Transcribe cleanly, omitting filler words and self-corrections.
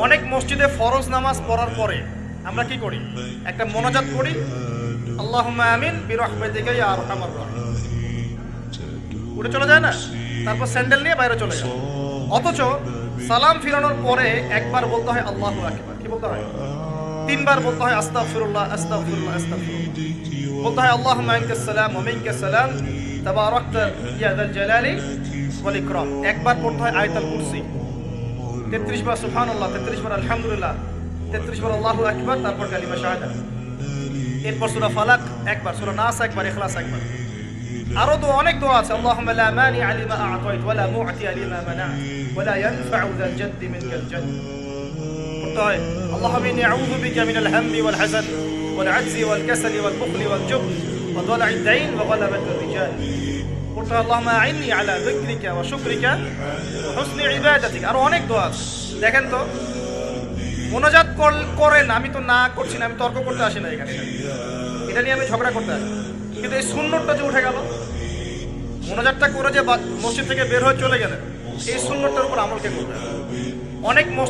অনেক মসজিদে ফরজ নামাজ পড়ার পরে আমরা কি করি? একটা মোনাজাত করি, আল্লাহুম্মা আমিন বিরহমাতিকা ইয়া আরহামার রাহিম। উঠে চলে যায় না, তারপর স্যান্ডেল নিয়ে বাইরে চলে যায়। অথচ সালাম ফিরানোর পরে একবার বলতে হয় আল্লাহু আকবার। কি বলতে হয়? তিনবার বলতে হয় আস্তাগফিরুল্লাহ আস্তাগফিরুল্লাহ আস্তাগফিরুল্লাহ। বলতে হয় আল্লাহুম্মা আনতাস সালাম ওয়া মিনকাস সালাম তাবারাকতা ইয়া যাল জালালি ওয়াল ইকরাম। একবার পড়তে হয় আয়াতুল কুরসি, 33 বার সুবহানাল্লাহ, 33 বার আলহামদুলিল্লাহ, 33 বার আল্লাহু আকবার, তারপর কালিমা শাহাদাত। এরপর সূরা ফালাক একবার, সূরা নাস একবার, ইখলাস একবার। আরো তো অনেক দোয়া আছে। আল্লাহুম্মা লা মানিআ লিমা আ'তাইত ওয়া লা মু'তিয়া লিমা মানা'ত ওয়া লা ইয়ানফা'ু যাল জাদ্দি মিনকাল জাদ। পড়তে হয় আল্লাহুম্মা ইন্নী আউযু বিকা মিনাল হাম্মি ওয়াল হাযান ওয়াল আজজি ওয়াল কাসালি ওয়াল বুখলি ওয়াল জুবন ওয়া দালা'id দাইন ওয়া গালাবাতির রিজাল। পড়তে হয় আল্লাহুম্মা আ'ইন্নী আলা যিকরিকা ওয়া শুকরিকা ওয়া হুসনি ইবাদাতিক। আরো অনেক দোয়া আছে। দেখেন তো, মোনাজাত করেন, আমি তো না করছি না, আমি তর্ক করতে আসি না এখানে, এটা নিয়ে আমি ঝগড়া করতে আসি। কিন্তু এই সুন্নতটা যে উঠে গেল, মোনাজাতটা করে যে মসজিদ থেকে বের হয়ে চলে গেলেন, এই সুন্নতটার উপর আমল কে করবে? অনেক মসজিদ